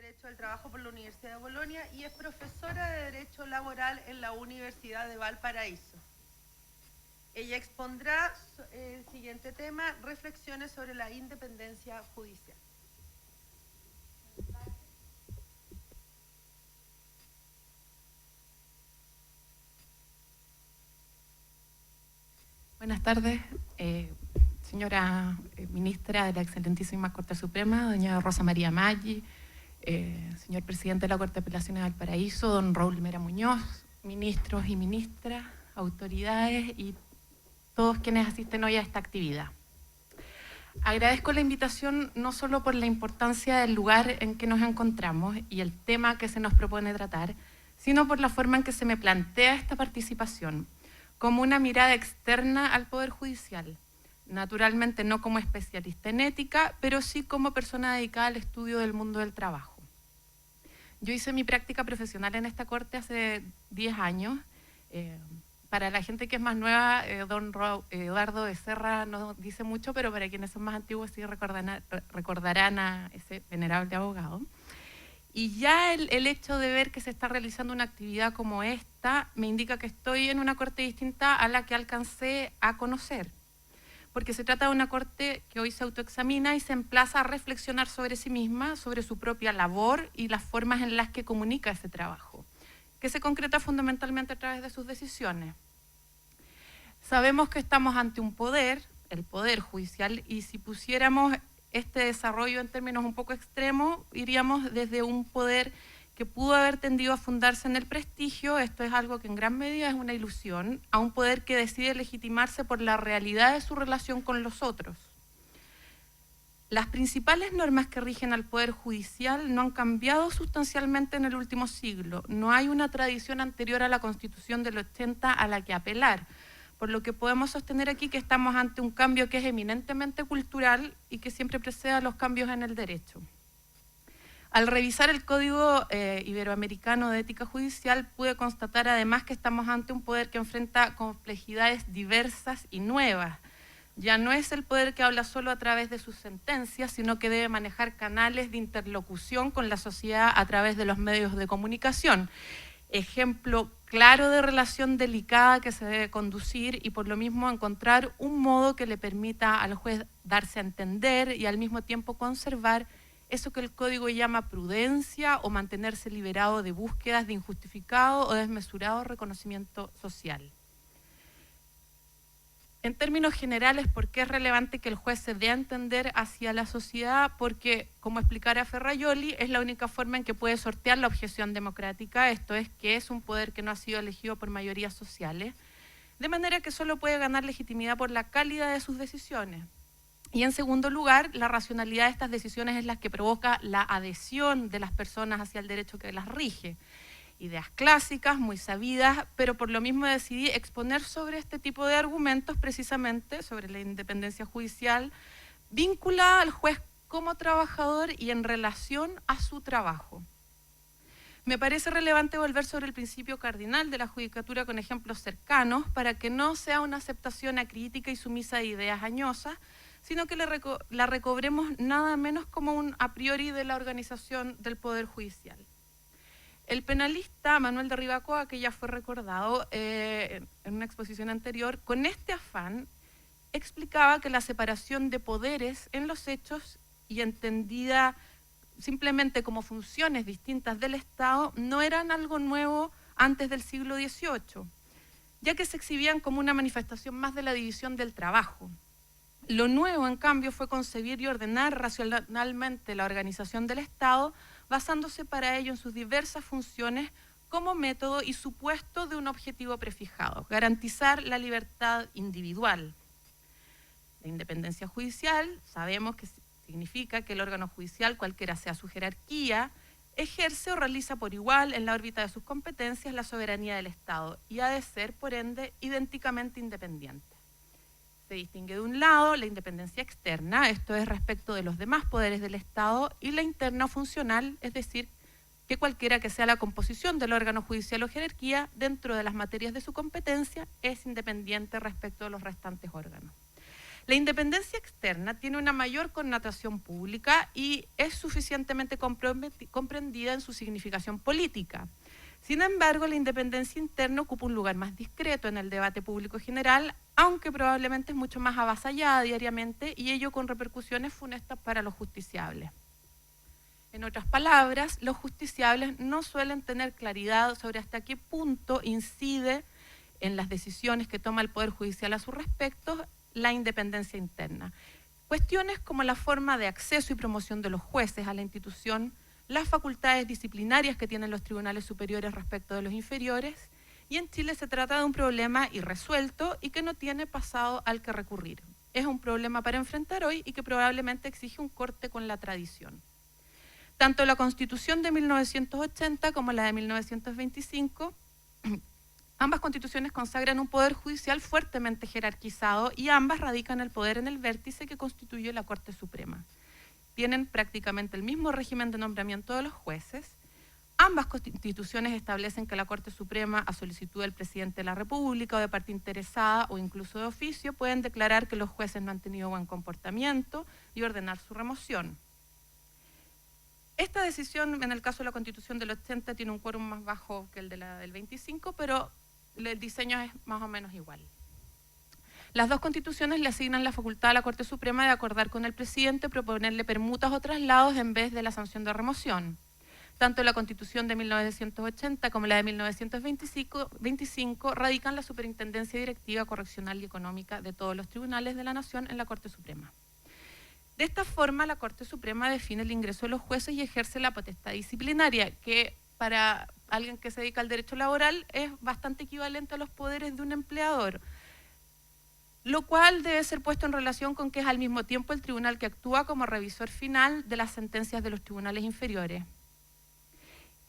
Derecho del Trabajo por la Universidad de Bolonia y es profesora de Derecho Laboral en la Universidad de Valparaíso. Ella expondrá el siguiente tema, reflexiones sobre la independencia judicial. Buenas tardes, señora ministra de la excelentísima Corte Suprema, doña Rosa María Maggi, señor presidente de la Corte de Apelaciones de Valparaíso, don Raúl Mera Muñoz, ministros y ministras, autoridades y todos quienes asisten hoy a esta actividad. Agradezco la invitación no solo por la importancia del lugar en que nos encontramos y el tema que se nos propone tratar, sino por la forma en que se me plantea esta participación, como una mirada externa al Poder Judicial, naturalmente no como especialista en ética, pero sí como persona dedicada al estudio del mundo del trabajo. Yo hice mi práctica profesional en esta corte hace 10 años. Para la gente que es más nueva, don Eduardo Becerra no dice mucho, pero para quienes son más antiguos sí recordarán a ese venerable abogado. Y ya el hecho de ver que se está realizando una actividad como esta me indica que estoy en una corte distinta a la que alcancé a conocer, porque se trata de una corte que hoy se autoexamina y se emplaza a reflexionar sobre sí misma, sobre su propia labor y las formas en las que comunica ese trabajo, que se concreta fundamentalmente a través de sus decisiones. Sabemos que estamos ante un poder, el Poder Judicial, y si pusiéramos este desarrollo en términos un poco extremos, iríamos desde un poder que pudo haber tendido a fundarse en el prestigio, esto es algo que en gran medida es una ilusión, a un poder que decide legitimarse por la realidad de su relación con los otros. Las principales normas que rigen al Poder Judicial no han cambiado sustancialmente en el último siglo. No hay una tradición anterior a la Constitución del 80 a la que apelar, por lo que podemos sostener aquí que estamos ante un cambio que es eminentemente cultural y que siempre precede a los cambios en el derecho. Al revisar el Código Iberoamericano de Ética Judicial, pude constatar además que estamos ante un poder que enfrenta complejidades diversas y nuevas. Ya no es el poder que habla solo a través de sus sentencias, sino que debe manejar canales de interlocución con la sociedad a través de los medios de comunicación. Ejemplo claro de relación delicada que se debe conducir y por lo mismo encontrar un modo que le permita al juez darse a entender y al mismo tiempo conservar eso que el código llama prudencia o mantenerse liberado de búsquedas de injustificado o desmesurado reconocimiento social. En términos generales, ¿por qué es relevante que el juez se dé a entender hacia la sociedad? Porque, como explicara Ferrajoli, es la única forma en que puede sortear la objeción democrática, esto es que es un poder que no ha sido elegido por mayorías sociales, de manera que solo puede ganar legitimidad por la calidad de sus decisiones. Y en segundo lugar, la racionalidad de estas decisiones es la que provoca la adhesión de las personas hacia el derecho que las rige. Ideas clásicas, muy sabidas, pero por lo mismo decidí exponer sobre este tipo de argumentos precisamente sobre la independencia judicial vinculada al juez como trabajador y en relación a su trabajo. Me parece relevante volver sobre el principio cardinal de la judicatura con ejemplos cercanos para que no sea una aceptación acrítica y sumisa de ideas añosas, sino que la recobremos nada menos como un a priori de la organización del Poder Judicial. El penalista Manuel de Rivacoa, que ya fue recordado en una exposición anterior, con este afán explicaba que la separación de poderes en los hechos y entendida simplemente como funciones distintas del Estado no eran algo nuevo antes del siglo XVIII, ya que se exhibían como una manifestación más de la división del trabajo. Lo nuevo, en cambio, fue concebir y ordenar racionalmente la organización del Estado, basándose para ello en sus diversas funciones como método y supuesto de un objetivo prefijado, garantizar la libertad individual. La independencia judicial, sabemos que significa que el órgano judicial, cualquiera sea su jerarquía, ejerce o realiza por igual en la órbita de sus competencias la soberanía del Estado y ha de ser, por ende, idénticamente independiente. Se distingue de un lado la independencia externa, esto es respecto de los demás poderes del Estado, y la interna o funcional, es decir, que cualquiera que sea la composición del órgano judicial o jerarquía, dentro de las materias de su competencia, es independiente respecto de los restantes órganos. La independencia externa tiene una mayor connotación pública y es suficientemente comprendida en su significación política. Sin embargo, la independencia interna ocupa un lugar más discreto en el debate público general, aunque probablemente es mucho más avasallada diariamente y ello con repercusiones funestas para los justiciables. En otras palabras, los justiciables no suelen tener claridad sobre hasta qué punto incide en las decisiones que toma el Poder Judicial a su respecto la independencia interna. Cuestiones como la forma de acceso y promoción de los jueces a la institución, las facultades disciplinarias que tienen los tribunales superiores respecto de los inferiores, y en Chile se trata de un problema irresuelto y que no tiene pasado al que recurrir. Es un problema para enfrentar hoy y que probablemente exige un corte con la tradición. Tanto la Constitución de 1980 como la de 1925 ambas constituciones consagran un poder judicial fuertemente jerarquizado y ambas radican el poder en el vértice que constituye la Corte Suprema. Tienen prácticamente el mismo régimen de nombramiento de los jueces. Ambas constituciones establecen que la Corte Suprema, a solicitud del presidente de la República o de parte interesada o incluso de oficio, pueden declarar que los jueces no han tenido buen comportamiento y ordenar su remoción. Esta decisión, en el caso de la Constitución del 80, tiene un quórum más bajo que el de la del 25, pero el diseño es más o menos igual. Las dos constituciones le asignan la facultad a la Corte Suprema de acordar con el presidente, proponerle permutas o traslados en vez de la sanción de remoción. Tanto la Constitución de 1980 como la de 1925 radican la superintendencia directiva, correccional y económica de todos los tribunales de la Nación en la Corte Suprema. De esta forma, la Corte Suprema define el ingreso de los jueces y ejerce la potestad disciplinaria, que para alguien que se dedica al derecho laboral es bastante equivalente a los poderes de un empleador, lo cual debe ser puesto en relación con que es al mismo tiempo el tribunal que actúa como revisor final de las sentencias de los tribunales inferiores.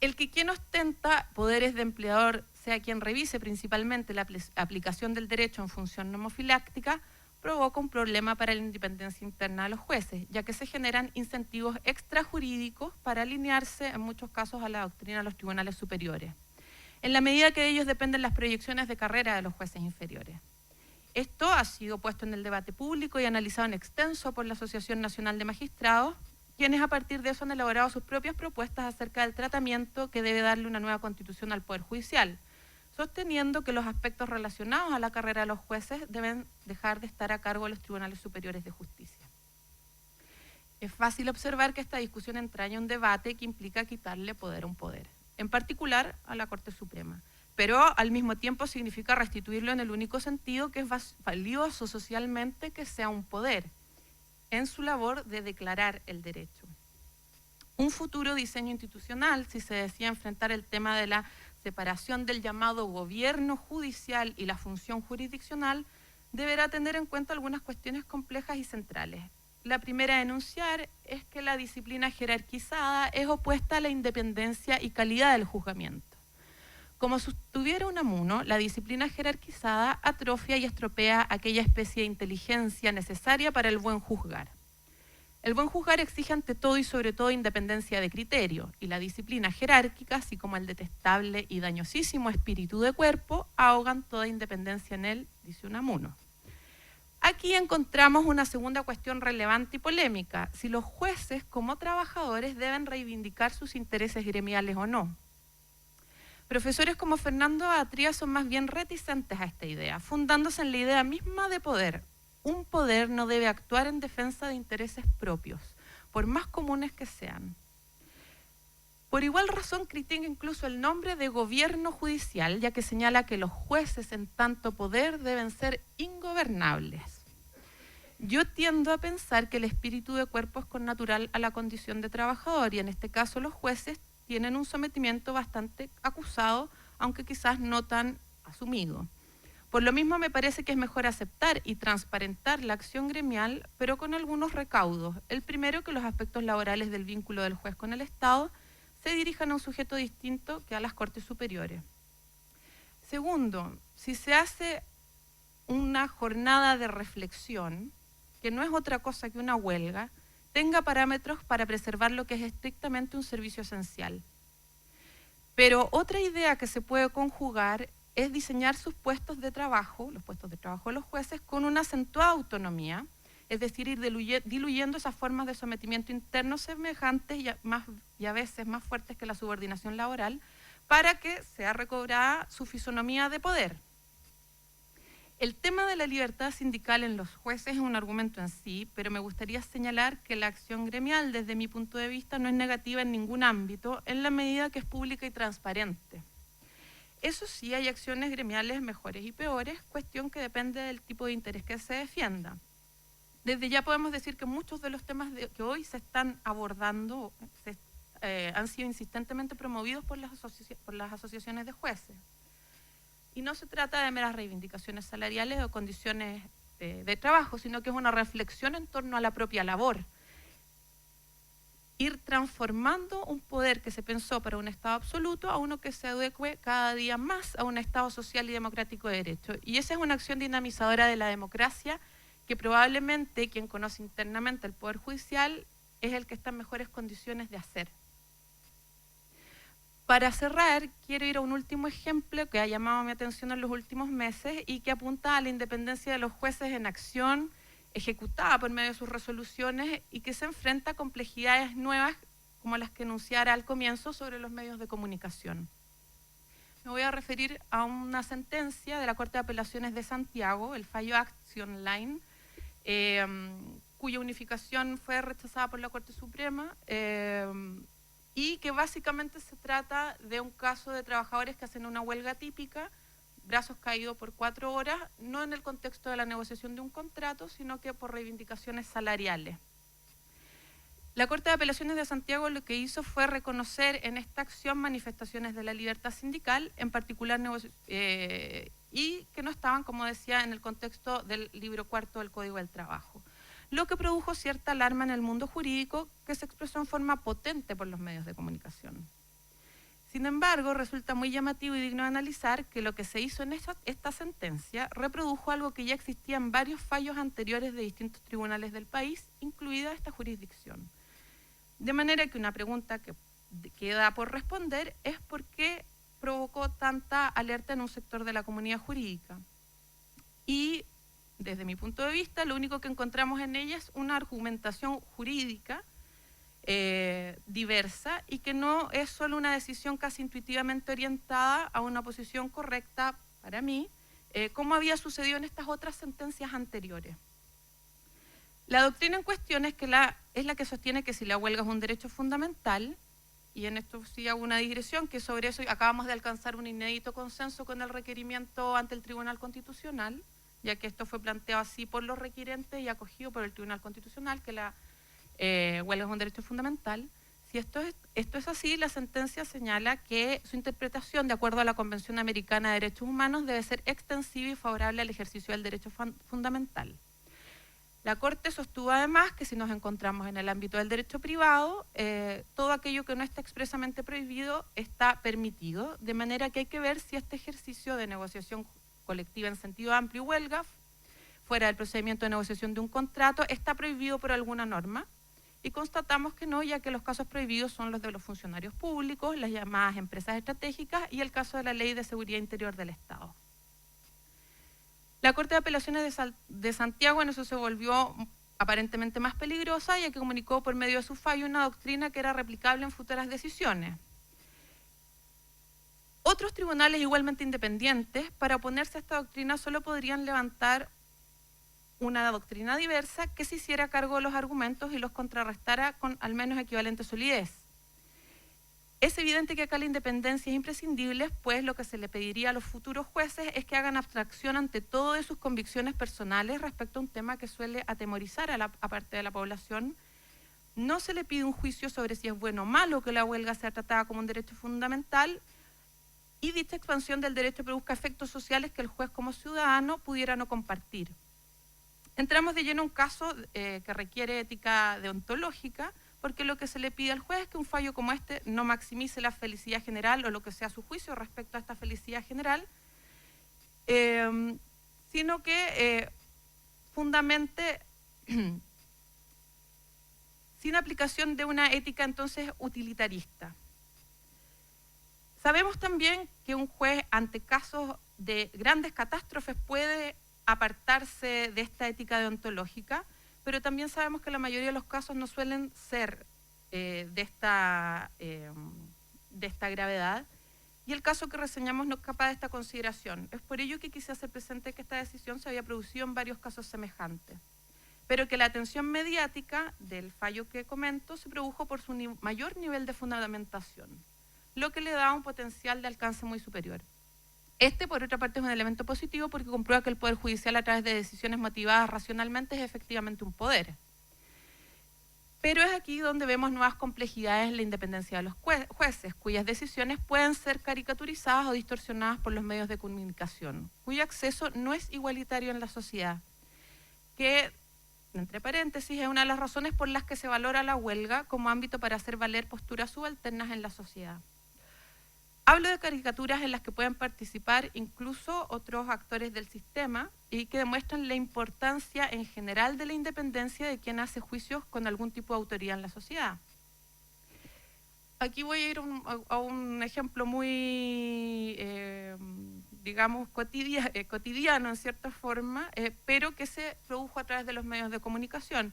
El que quien ostenta poderes de empleador sea quien revise principalmente la aplicación del derecho en función nomofiláctica, provoca un problema para la independencia interna de los jueces, ya que se generan incentivos extrajurídicos para alinearse en muchos casos a la doctrina de los tribunales superiores, en la medida que de ellos dependen las proyecciones de carrera de los jueces inferiores. Esto ha sido puesto en el debate público y analizado en extenso por la Asociación Nacional de Magistrados, quienes a partir de eso han elaborado sus propias propuestas acerca del tratamiento que debe darle una nueva constitución al Poder Judicial, sosteniendo que los aspectos relacionados a la carrera de los jueces deben dejar de estar a cargo de los tribunales superiores de justicia. Es fácil observar que esta discusión entraña un debate que implica quitarle poder a un poder, en particular a la Corte Suprema, pero al mismo tiempo significa restituirlo en el único sentido que es valioso socialmente que sea un poder, en su labor de declarar el derecho. Un futuro diseño institucional, si se decide enfrentar el tema de la separación del llamado gobierno judicial y la función jurisdiccional, deberá tener en cuenta algunas cuestiones complejas y centrales. La primera a enunciar es que la disciplina jerarquizada es opuesta a la independencia y calidad del juzgamiento. Como sostuviera Unamuno, la disciplina jerarquizada atrofia y estropea aquella especie de inteligencia necesaria para el buen juzgar. El buen juzgar exige ante todo y sobre todo independencia de criterio, y la disciplina jerárquica, así como el detestable y dañosísimo espíritu de cuerpo, ahogan toda independencia en él, dice Unamuno. Aquí encontramos una segunda cuestión relevante y polémica: si los jueces como trabajadores deben reivindicar sus intereses gremiales o no. Profesores como Fernando Atria son más bien reticentes a esta idea, fundándose en la idea misma de poder. Un poder no debe actuar en defensa de intereses propios, por más comunes que sean. Por igual razón critica incluso el nombre de gobierno judicial, ya que señala que los jueces en tanto poder deben ser ingobernables. Yo tiendo a pensar que el espíritu de cuerpo es connatural a la condición de trabajador y en este caso los jueces tienen un sometimiento bastante acusado, aunque quizás no tan asumido. Por lo mismo me parece que es mejor aceptar y transparentar la acción gremial, pero con algunos recaudos. El primero, que los aspectos laborales del vínculo del juez con el Estado se dirijan a un sujeto distinto que a las Cortes Superiores. Segundo, si se hace una jornada de reflexión, que no es otra cosa que una huelga, tenga parámetros para preservar lo que es estrictamente un servicio esencial. Pero otra idea que se puede conjugar es diseñar sus puestos de trabajo, los puestos de trabajo de los jueces, con una acentuada autonomía, es decir, ir diluyendo esas formas de sometimiento interno semejantes y a veces más fuertes que la subordinación laboral, para que sea recobrada su fisonomía de poder. El tema de la libertad sindical en los jueces es un argumento en sí, pero me gustaría señalar que la acción gremial, desde mi punto de vista, no es negativa en ningún ámbito, en la medida que es pública y transparente. Eso sí, hay acciones gremiales mejores y peores, cuestión que depende del tipo de interés que se defienda. Desde ya podemos decir que muchos de los temas que hoy se están abordando han sido insistentemente promovidos por las asociaciones de jueces. Y no se trata de meras reivindicaciones salariales o condiciones de trabajo, sino que es una reflexión en torno a la propia labor. Ir transformando un poder que se pensó para un Estado absoluto a uno que se adecue cada día más a un Estado social y democrático de derecho. Y esa es una acción dinamizadora de la democracia que probablemente quien conoce internamente el Poder Judicial es el que está en mejores condiciones de hacer. Para cerrar, quiero ir a un último ejemplo que ha llamado mi atención en los últimos meses y que apunta a la independencia de los jueces en acción, ejecutada por medio de sus resoluciones y que se enfrenta a complejidades nuevas como las que enunciara al comienzo sobre los medios de comunicación. Me voy a referir a una sentencia de la Corte de Apelaciones de Santiago, el fallo Action Line, cuya unificación fue rechazada por la Corte Suprema, y que básicamente se trata de un caso de trabajadores que hacen una huelga típica, brazos caídos por 4 horas, no en el contexto de la negociación de un contrato, sino que por reivindicaciones salariales. La Corte de Apelaciones de Santiago lo que hizo fue reconocer en esta acción manifestaciones de la libertad sindical, en particular y que no estaban, como decía, en el contexto del libro cuarto del Código del Trabajo, lo que produjo cierta alarma en el mundo jurídico que se expresó en forma potente por los medios de comunicación. Sin embargo, resulta muy llamativo y digno de analizar que lo que se hizo en esta sentencia reprodujo algo que ya existía en varios fallos anteriores de distintos tribunales del país, incluida esta jurisdicción. De manera que una pregunta que queda por responder es por qué provocó tanta alerta en un sector de la comunidad jurídica. Y desde mi punto de vista, lo único que encontramos en ella es una argumentación jurídica diversa y que no es solo una decisión casi intuitivamente orientada a una posición correcta para mí, como había sucedido en estas otras sentencias anteriores. La doctrina en cuestión es la que sostiene que si la huelga es un derecho fundamental, y en esto sí hago una digresión, que sobre eso acabamos de alcanzar un inédito consenso con el requerimiento ante el Tribunal Constitucional, ya que esto fue planteado así por los requirentes y acogido por el Tribunal Constitucional, que la huelga es un derecho fundamental. Si esto es así, la sentencia señala que su interpretación, de acuerdo a la Convención Americana de Derechos Humanos, debe ser extensiva y favorable al ejercicio del derecho fundamental. La Corte sostuvo además que si nos encontramos en el ámbito del derecho privado, todo aquello que no está expresamente prohibido está permitido, de manera que hay que ver si este ejercicio de negociación colectiva en sentido amplio y huelga, fuera del procedimiento de negociación de un contrato, está prohibido por alguna norma, y constatamos que no, ya que los casos prohibidos son los de los funcionarios públicos, las llamadas empresas estratégicas y el caso de la Ley de Seguridad Interior del Estado. La Corte de Apelaciones de Santiago en eso se volvió aparentemente más peligrosa, ya que comunicó por medio de su fallo una doctrina que era replicable en futuras decisiones. Otros tribunales igualmente independientes, para oponerse a esta doctrina, solo podrían levantar una doctrina diversa que se hiciera cargo de los argumentos y los contrarrestara con al menos equivalente solidez. Es evidente que acá la independencia es imprescindible, pues lo que se le pediría a los futuros jueces es que hagan abstracción ante todo de sus convicciones personales respecto a un tema que suele atemorizar a parte de la población. No se le pide un juicio sobre si es bueno o malo que la huelga sea tratada como un derecho fundamental, y dicha expansión del derecho produzca efectos sociales que el juez como ciudadano pudiera no compartir. Entramos de lleno a un caso que requiere ética deontológica, porque lo que se le pide al juez es que un fallo como este no maximice la felicidad general o lo que sea su juicio respecto a esta felicidad general, sino que fundamente sin aplicación de una ética entonces utilitarista. Sabemos también que un juez ante casos de grandes catástrofes puede apartarse de esta ética deontológica, pero también sabemos que la mayoría de los casos no suelen ser de esta gravedad, y el caso que reseñamos no escapa de esta consideración. Es por ello que quise hacer presente que esta decisión se había producido en varios casos semejantes, pero que la atención mediática del fallo que comento se produjo por su mayor nivel de fundamentación, lo que le da un potencial de alcance muy superior. Este, por otra parte, es un elemento positivo porque comprueba que el Poder Judicial, a través de decisiones motivadas racionalmente, es efectivamente un poder. Pero es aquí donde vemos nuevas complejidades en la independencia de los jueces, cuyas decisiones pueden ser caricaturizadas o distorsionadas por los medios de comunicación, cuyo acceso no es igualitario en la sociedad, que, entre paréntesis, es una de las razones por las que se valora la huelga como ámbito para hacer valer posturas subalternas en la sociedad. Hablo de caricaturas en las que pueden participar incluso otros actores del sistema y que demuestran la importancia en general de la independencia de quien hace juicios con algún tipo de autoridad en la sociedad. Aquí voy a ir a un ejemplo muy, digamos, cotidiano en cierta forma, pero que se produjo a través de los medios de comunicación.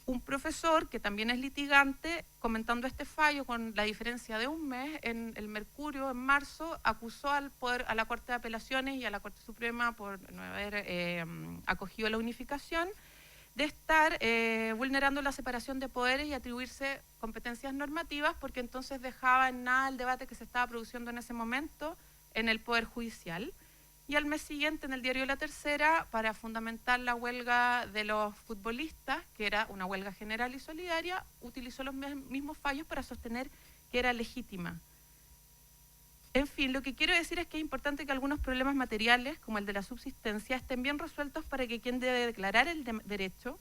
Un profesor, que también es litigante, comentando este fallo con la diferencia de un mes, en el Mercurio, en marzo, acusó a la Corte de Apelaciones y a la Corte Suprema por no haber acogido la unificación, de estar vulnerando la separación de poderes y atribuirse competencias normativas, porque entonces dejaba en nada el debate que se estaba produciendo en ese momento en el Poder Judicial. Y al mes siguiente, en el diario La Tercera, para fundamentar la huelga de los futbolistas, que era una huelga general y solidaria, utilizó los mismos fallos para sostener que era legítima. En fin, lo que quiero decir es que es importante que algunos problemas materiales, como el de la subsistencia, estén bien resueltos para que quien debe declarar el derecho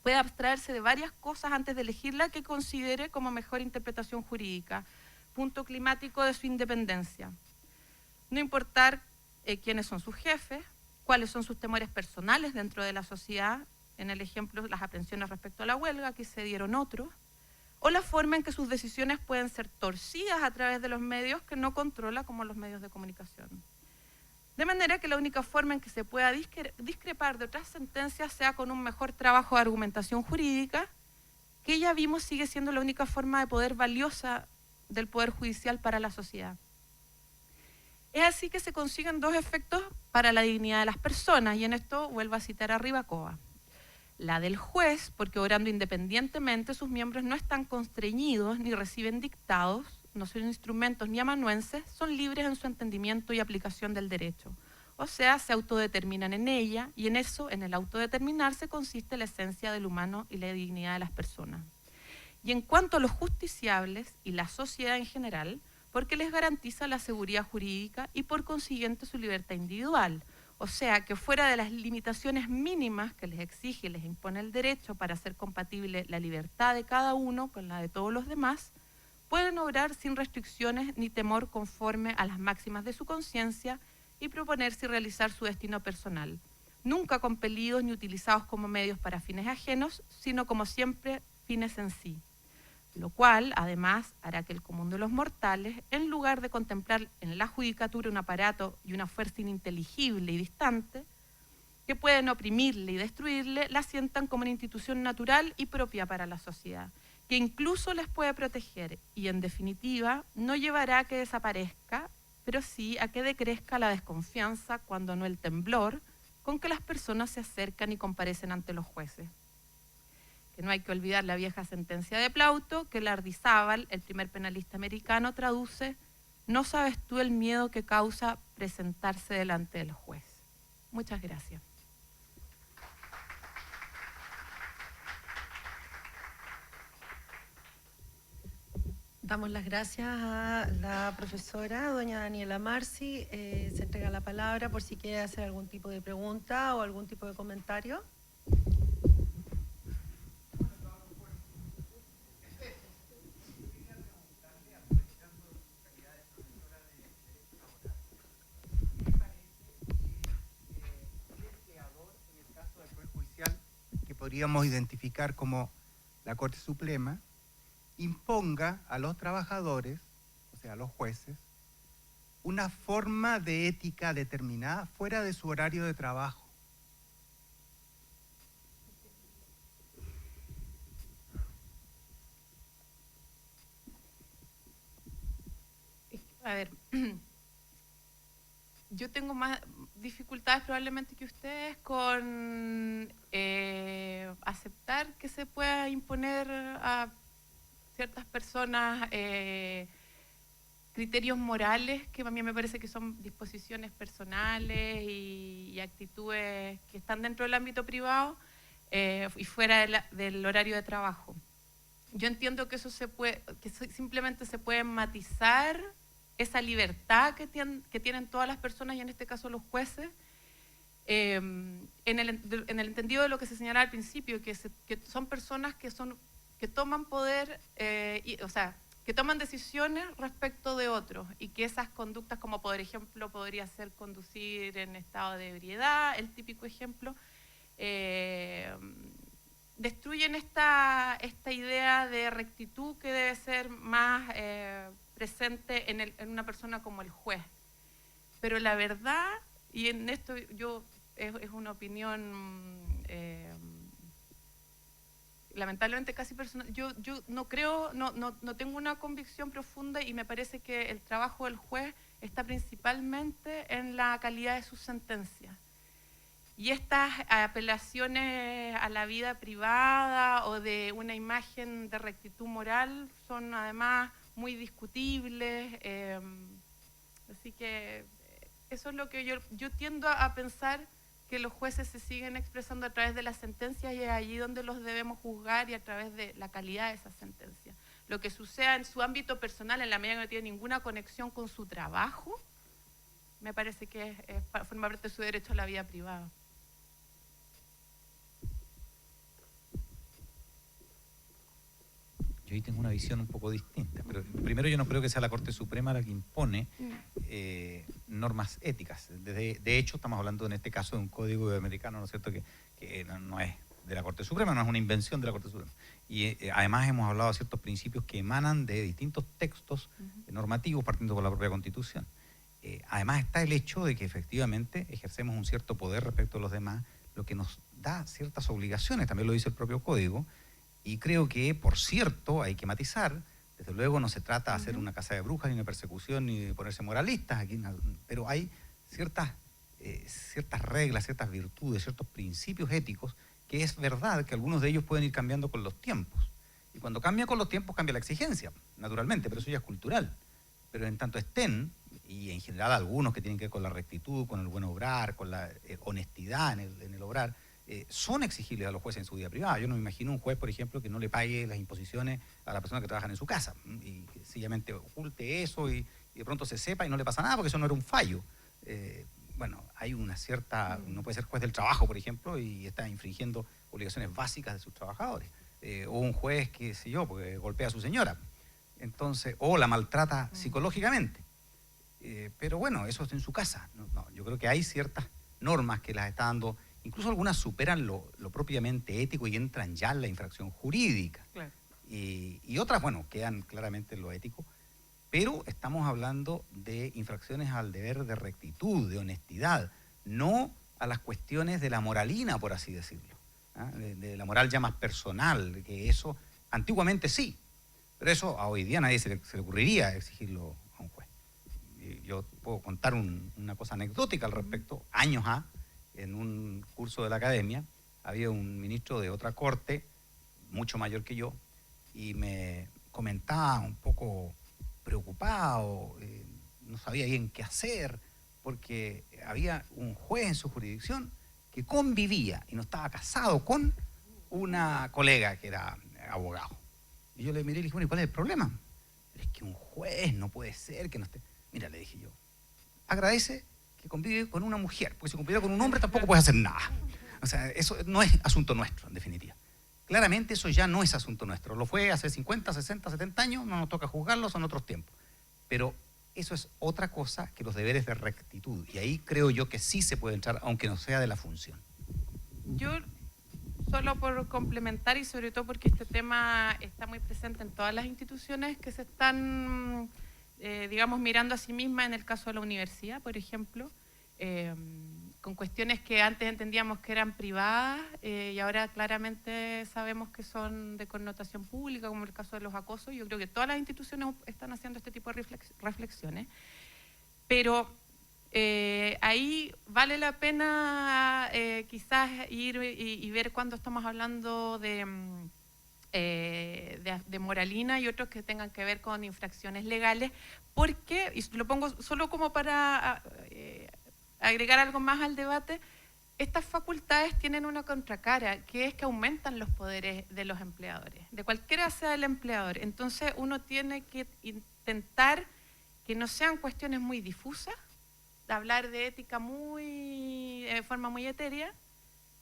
pueda abstraerse de varias cosas antes de elegir la que considere como mejor interpretación jurídica, punto climático de su independencia. No importar quiénes son sus jefes, cuáles son sus temores personales dentro de la sociedad, en el ejemplo las aprensiones respecto a la huelga, aquí se dieron otros, o la forma en que sus decisiones pueden ser torcidas a través de los medios que no controla, como los medios de comunicación. De manera que la única forma en que se pueda discrepar de otras sentencias sea con un mejor trabajo de argumentación jurídica, que ya vimos sigue siendo la única forma de poder valiosa del Poder Judicial para la sociedad. Es así que se consiguen dos efectos para la dignidad de las personas, y en esto vuelvo a citar a Rivacoa. La del juez, porque obrando independientemente sus miembros no están constreñidos ni reciben dictados, no son instrumentos ni amanuenses, son libres en su entendimiento y aplicación del derecho. O sea, se autodeterminan en ella, y en eso, en el autodeterminarse, consiste la esencia del humano y la dignidad de las personas. Y en cuanto a los justiciables y la sociedad en general, porque les garantiza la seguridad jurídica y por consiguiente su libertad individual. O sea, que fuera de las limitaciones mínimas que les exige y les impone el derecho para hacer compatible la libertad de cada uno con la de todos los demás, pueden obrar sin restricciones ni temor, conforme a las máximas de su conciencia, y proponerse y realizar su destino personal, nunca compelidos ni utilizados como medios para fines ajenos, sino como siempre fines en sí. Lo cual, además, hará que el común de los mortales, en lugar de contemplar en la judicatura un aparato y una fuerza ininteligible y distante, que pueden oprimirle y destruirle, la sientan como una institución natural y propia para la sociedad, que incluso les puede proteger y, en definitiva, no llevará a que desaparezca, pero sí a que decrezca la desconfianza, cuando no el temblor, con que las personas se acercan y comparecen ante los jueces. Que no hay que olvidar la vieja sentencia de Plauto, que Lardizábal, el primer penalista americano, traduce: no sabes tú el miedo que causa presentarse delante del juez. Muchas gracias. Damos las gracias a la profesora, doña Daniela Marci. Se entrega la palabra por si quiere hacer algún tipo de pregunta o algún tipo de comentario. Podríamos identificar como la Corte Suprema, imponga a los trabajadores, o sea, a los jueces, una forma de ética determinada fuera de su horario de trabajo. A ver, yo tengo más dificultades probablemente que ustedes con aceptar que se pueda imponer a ciertas personas criterios morales, que a mí me parece que son disposiciones personales y actitudes que están dentro del ámbito privado y fuera del horario de trabajo. Yo entiendo que eso simplemente se puede matizar esa libertad que tienen todas las personas, y en este caso los jueces, en el entendido de lo que se señalaba al principio, que son personas que toman poder, o sea, que toman decisiones respecto de otros, y que esas conductas, como por ejemplo podría ser conducir en estado de ebriedad, el típico ejemplo, destruyen esta idea de rectitud que debe ser más presente en una persona como el juez. Pero la verdad, y en esto es una opinión lamentablemente casi personal, yo no creo, no tengo una convicción profunda, y me parece que el trabajo del juez está principalmente en la calidad de sus sentencias. Y estas apelaciones a la vida privada o de una imagen de rectitud moral son además muy discutibles, así que eso es lo que yo tiendo a pensar, que los jueces se siguen expresando a través de las sentencias, y es allí donde los debemos juzgar, y a través de la calidad de esas sentencias. Lo que suceda en su ámbito personal, en la medida que no tiene ninguna conexión con su trabajo, me parece que forma parte de su derecho a la vida privada. Yo ahí tengo una visión un poco distinta, pero primero yo no creo que sea la Corte Suprema la que impone normas éticas. De hecho, estamos hablando en este caso de un código americano, ¿no es cierto?, que no es de la Corte Suprema, no es una invención de la Corte Suprema. Y además hemos hablado de ciertos principios que emanan de distintos textos normativos, partiendo por la propia Constitución. Además está el hecho de que efectivamente ejercemos un cierto poder respecto a los demás, lo que nos da ciertas obligaciones, también lo dice el propio código. Y creo que, por cierto, hay que matizar, desde luego no se trata de hacer una caza de brujas, ni una persecución, ni de ponerse moralistas aquí, pero hay ciertas reglas, ciertas virtudes, ciertos principios éticos, que es verdad que algunos de ellos pueden ir cambiando con los tiempos. Y cuando cambia con los tiempos, cambia la exigencia, naturalmente, pero eso ya es cultural. Pero en tanto estén, y en general algunos que tienen que ver con la rectitud, con el buen obrar, con la honestidad en el obrar, son exigibles a los jueces en su vida privada. Yo no me imagino un juez, por ejemplo, que no le pague las imposiciones a la persona que trabaja en su casa y sencillamente oculte eso y de pronto se sepa y no le pasa nada porque eso no era un fallo. Bueno, hay una cierta... No puede ser juez del trabajo, por ejemplo, y está infringiendo obligaciones básicas de sus trabajadores. O un juez, qué sé yo, porque golpea a su señora. Entonces, o la maltrata psicológicamente. Pero bueno, eso es en su casa. No, yo creo que hay ciertas normas que las está dando. Incluso algunas superan lo propiamente ético y entran ya en la infracción jurídica. Claro. Y otras, bueno, quedan claramente en lo ético, pero estamos hablando de infracciones al deber de rectitud, de honestidad, no a las cuestiones de la moralina, por así decirlo, ¿eh? de la moral ya más personal, que eso antiguamente sí, pero eso a hoy día a nadie se le ocurriría exigirlo a un juez. Yo puedo contar una cosa anecdótica al respecto. Años en un curso de la academia, había un ministro de otra corte, mucho mayor que yo, y me comentaba un poco preocupado, no sabía bien qué hacer, porque había un juez en su jurisdicción que convivía y no estaba casado con una colega que era abogado. Y yo le miré y le dije, bueno, ¿y cuál es el problema? Pero es que un juez no puede ser que no esté... Mira, le dije yo, agradece que convive con una mujer, porque si convive con un hombre tampoco puede hacer nada. O sea, eso no es asunto nuestro, en definitiva. Claramente eso ya no es asunto nuestro. Lo fue hace 50, 60, 70 años, no nos toca juzgarlo, son otros tiempos. Pero eso es otra cosa que los deberes de rectitud. Y ahí creo yo que sí se puede entrar, aunque no sea de la función. Yo, solo por complementar, y sobre todo porque este tema está muy presente en todas las instituciones que se están digamos, mirando a sí misma en el caso de la universidad, por ejemplo, con cuestiones que antes entendíamos que eran privadas y ahora claramente sabemos que son de connotación pública, como el caso de los acosos. Yo creo que todas las instituciones están haciendo este tipo de reflexiones, pero ahí vale la pena quizás ir y ver cuando estamos hablando de moralina y otros que tengan que ver con infracciones legales, porque, y lo pongo solo como para agregar algo más al debate, estas facultades tienen una contracara, que es que aumentan los poderes de los empleadores, de cualquiera sea el empleador. Entonces uno tiene que intentar que no sean cuestiones muy difusas, de hablar de ética de forma muy etérea,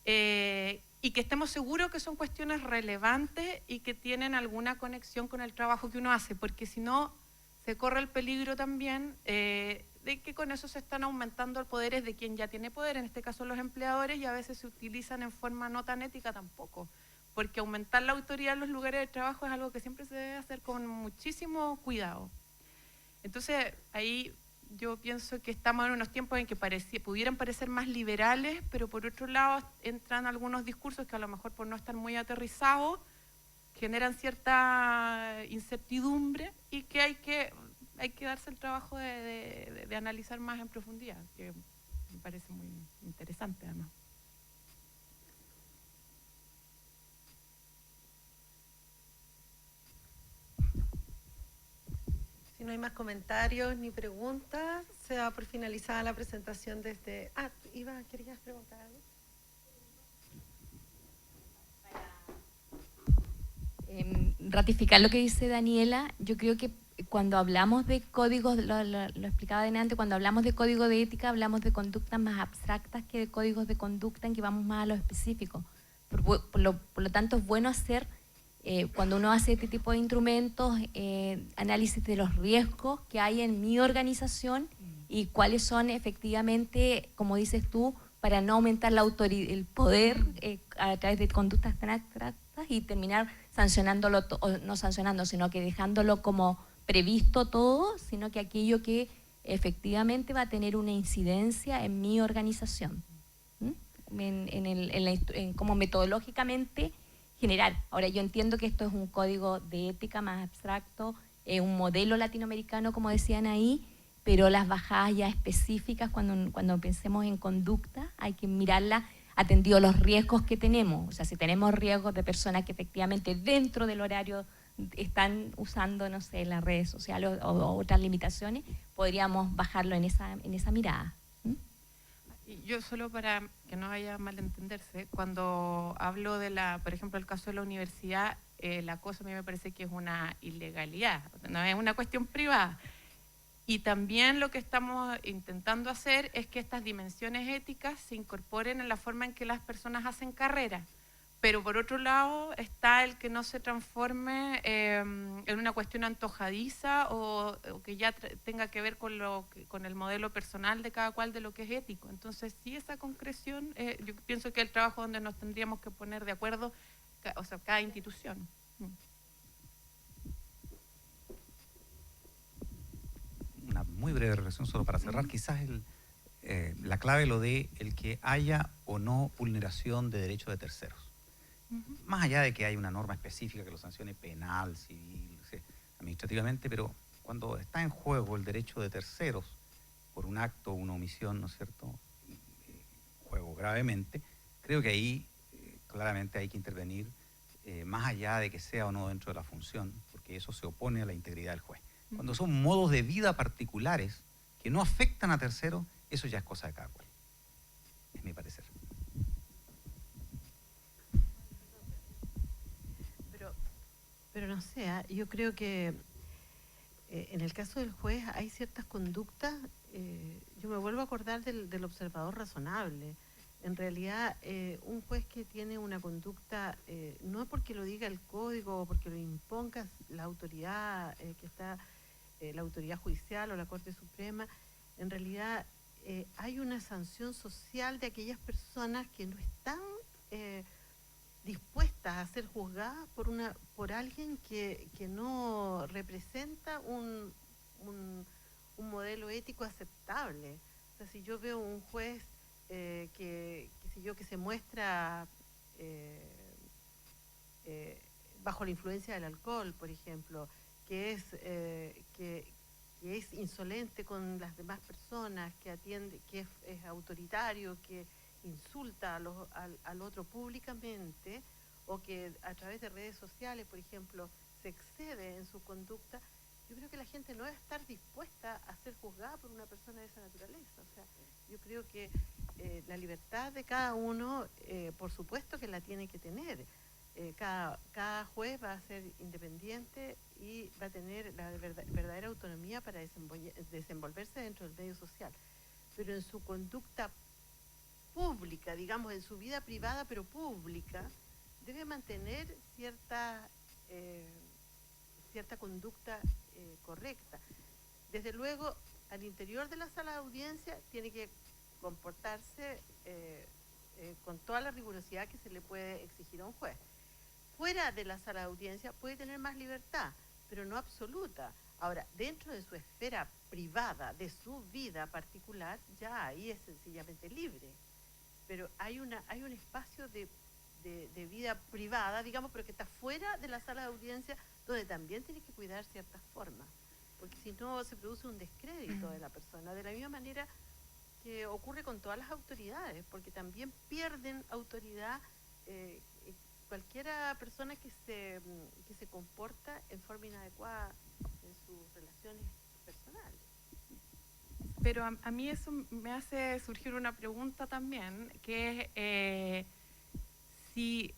y que estemos seguros que son cuestiones relevantes y que tienen alguna conexión con el trabajo que uno hace, porque si no se corre el peligro también de que con eso se están aumentando los poderes de quien ya tiene poder, en este caso los empleadores, y a veces se utilizan en forma no tan ética tampoco, porque aumentar la autoridad en los lugares de trabajo es algo que siempre se debe hacer con muchísimo cuidado. Entonces, ahí yo pienso que estamos en unos tiempos en que pudieran parecer más liberales, pero por otro lado entran algunos discursos que a lo mejor por no estar muy aterrizados generan cierta incertidumbre y que hay que darse el trabajo de analizar más en profundidad, que me parece muy interesante además. Si no hay más comentarios ni preguntas, se da por finalizada la presentación de este... Iva, ¿querías preguntar algo? Ratificar lo que dice Daniela, yo creo que cuando hablamos de códigos, lo explicaba delante, cuando hablamos de código de ética, hablamos de conductas más abstractas que de códigos de conducta en que vamos más a lo específico. Por lo tanto, es bueno hacer, cuando uno hace este tipo de instrumentos, análisis de los riesgos que hay en mi organización y cuáles son efectivamente, como dices tú, para no aumentar el poder a través de conductas tan abstractas y terminar sancionándolo, no sancionando, sino que dejándolo como previsto todo, sino que aquello que efectivamente va a tener una incidencia en mi organización, como metodológicamente general. Ahora, yo entiendo que esto es un código de ética más abstracto, un modelo latinoamericano, como decían ahí, pero las bajadas ya específicas, cuando pensemos en conducta, hay que mirarla atendido los riesgos que tenemos. O sea, si tenemos riesgos de personas que efectivamente dentro del horario están usando, no sé, las redes sociales o otras limitaciones, podríamos bajarlo en esa mirada. Y yo solo para que no vaya a malentenderse, cuando hablo de por ejemplo, el caso de la universidad, la cosa a mí me parece que es una ilegalidad, no es una cuestión privada. Y también lo que estamos intentando hacer es que estas dimensiones éticas se incorporen en la forma en que las personas hacen carrera. Pero por otro lado está el que no se transforme en una cuestión antojadiza o que ya tenga que ver con el modelo personal de cada cual de lo que es ético. Entonces, sí, esa concreción, yo pienso que es el trabajo donde nos tendríamos que poner de acuerdo, o sea, cada institución. Una muy breve reflexión solo para cerrar, quizás la clave lo de el que haya o no vulneración de derechos de terceros. Más allá de que hay una norma específica que lo sancione penal, civil, administrativamente, pero cuando está en juego el derecho de terceros por un acto o una omisión, ¿no es cierto?, juego gravemente, creo que ahí claramente hay que intervenir más allá de que sea o no dentro de la función, porque eso se opone a la integridad del juez. Cuando son modos de vida particulares que no afectan a terceros, eso ya es cosa de cada cual. Es mi parecer. Pero no sé, yo creo que en el caso del juez hay ciertas conductas, yo me vuelvo a acordar del observador razonable. En realidad, un juez que tiene una conducta, no es porque lo diga el código o porque lo imponga la autoridad que está, la autoridad judicial o la Corte Suprema, en realidad hay una sanción social de aquellas personas que no están dispuestas a ser juzgadas por alguien que no representa un modelo ético aceptable. O sea, si yo veo un juez que se muestra bajo la influencia del alcohol, por ejemplo, que es insolente con las demás personas, que es autoritario, que insulta al otro públicamente, o que a través de redes sociales, por ejemplo, se excede en su conducta, yo creo que la gente no va a estar dispuesta a ser juzgada por una persona de esa naturaleza. O sea, yo creo que la libertad de cada uno, por supuesto que la tiene que tener. Cada juez va a ser independiente y va a tener la verdadera autonomía para desenvolverse dentro del medio social. Pero en su conducta pública, digamos, en su vida privada pero pública, debe mantener cierta conducta correcta. Desde luego, al interior de la sala de audiencia tiene que comportarse con toda la rigurosidad que se le puede exigir a un juez. Fuera de la sala de audiencia puede tener más libertad, pero no absoluta. Ahora, dentro de su esfera privada, de su vida particular, ya ahí es sencillamente libre. Pero hay un espacio de vida privada, digamos, pero que está fuera de la sala de audiencia, donde también tiene que cuidar ciertas formas, porque si no se produce un descrédito de la persona, de la misma manera que ocurre con todas las autoridades, porque también pierden autoridad cualquiera persona que se comporta en forma inadecuada en sus relaciones personales. Pero a mí eso me hace surgir una pregunta también, que es si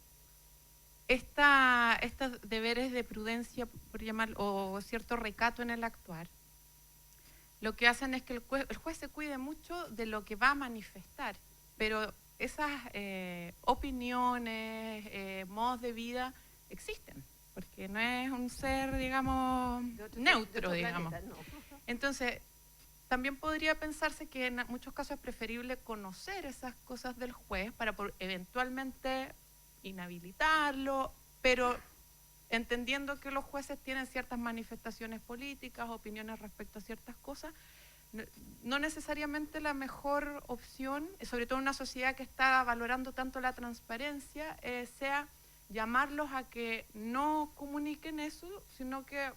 estos deberes de prudencia, por llamar, o cierto recato en el actuar, lo que hacen es que el juez se cuide mucho de lo que va a manifestar, pero esas opiniones, modos de vida existen, porque no es un ser, digamos, neutro, digamos. Planeta, no. Entonces, también podría pensarse que en muchos casos es preferible conocer esas cosas del juez para eventualmente inhabilitarlo, pero entendiendo que los jueces tienen ciertas manifestaciones políticas, opiniones respecto a ciertas cosas, no necesariamente la mejor opción, sobre todo en una sociedad que está valorando tanto la transparencia, sea llamarlos a que no comuniquen eso, sino que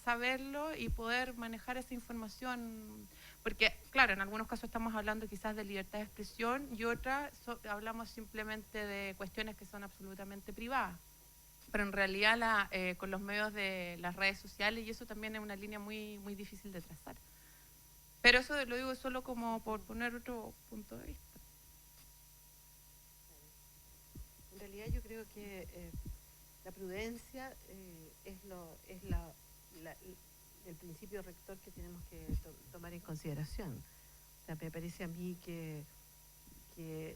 saberlo y poder manejar esa información, porque claro, en algunos casos estamos hablando quizás de libertad de expresión y otras hablamos simplemente de cuestiones que son absolutamente privadas, pero en realidad con los medios de las redes sociales, y eso también es una línea muy, muy difícil de trazar. Pero eso lo digo solo como por poner otro punto de vista. En realidad yo creo que la prudencia es el principio rector que tenemos que tomar en consideración. O sea, me parece a mí que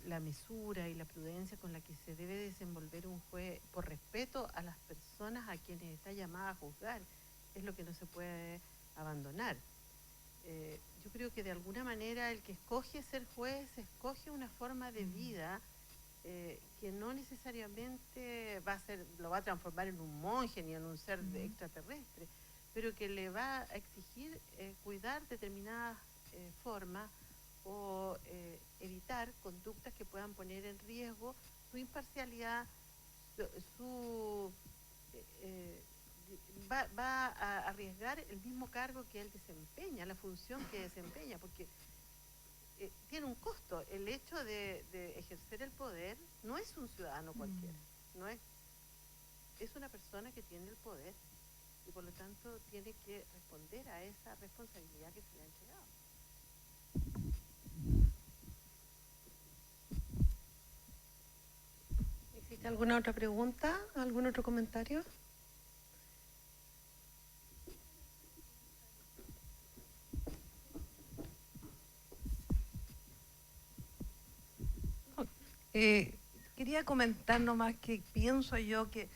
la mesura y la prudencia con la que se debe desenvolver un juez por respeto a las personas a quienes está llamada a juzgar es lo que no se puede abandonar. Yo creo que de alguna manera el que escoge ser juez escoge una forma de vida que no necesariamente lo va a transformar en un monje ni en un ser extraterrestre, pero que le va a exigir cuidar determinadas formas o evitar conductas que puedan poner en riesgo su imparcialidad, va a arriesgar el mismo cargo que él desempeña, la función que desempeña, porque tiene un costo. El hecho de ejercer el poder no es un ciudadano cualquiera, es una persona que tiene el poder y por lo tanto tiene que responder a esa responsabilidad que se le ha entregado. ¿Existe alguna otra pregunta? ¿Algún otro comentario? Quería comentar nomás que pienso yo que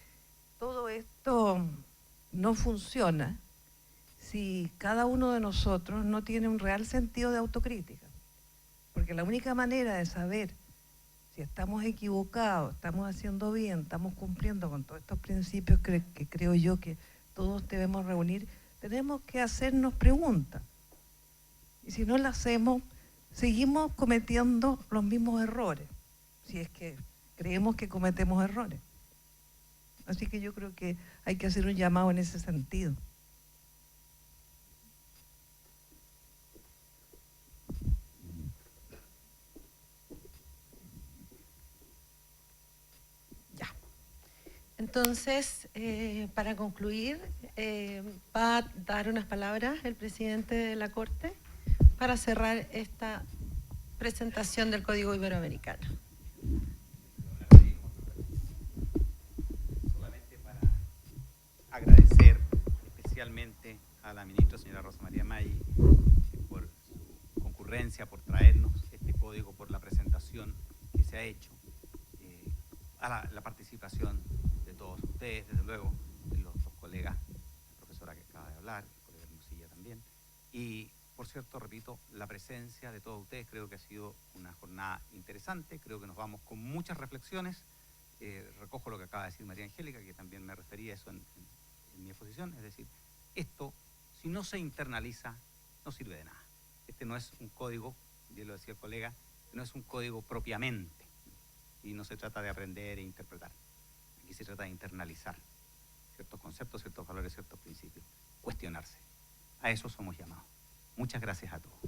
todo esto no funciona si cada uno de nosotros no tiene un real sentido de autocrítica. Porque la única manera de saber si estamos equivocados, estamos haciendo bien, estamos cumpliendo con todos estos principios que creo yo que todos debemos reunir, tenemos que hacernos preguntas. Y si no las hacemos, seguimos cometiendo los mismos errores, si es que creemos que cometemos errores. Así que yo creo que hay que hacer un llamado en ese sentido. Ya. Entonces, para concluir, va a dar unas palabras el presidente de la Corte para cerrar esta presentación del Código Iberoamericano. Solamente para agradecer especialmente a la ministra, señora Rosa María Maggi, por su concurrencia, por traernos este código, por la presentación que se ha hecho, a la participación de todos ustedes, desde luego, de los dos colegas, la profesora que acaba de hablar, el colega Hermosilla también, y por cierto, repito, la presencia de todos ustedes. Creo que ha sido una jornada interesante, creo que nos vamos con muchas reflexiones. Recojo lo que acaba de decir María Angélica, que también me refería a eso en mi exposición, es decir, esto, si no se internaliza, no sirve de nada. Este no es un código, bien lo decía el colega, no es un código propiamente, y no se trata de aprender e interpretar. Aquí se trata de internalizar ciertos conceptos, ciertos valores, ciertos principios, cuestionarse. A eso somos llamados. Muchas gracias a todos.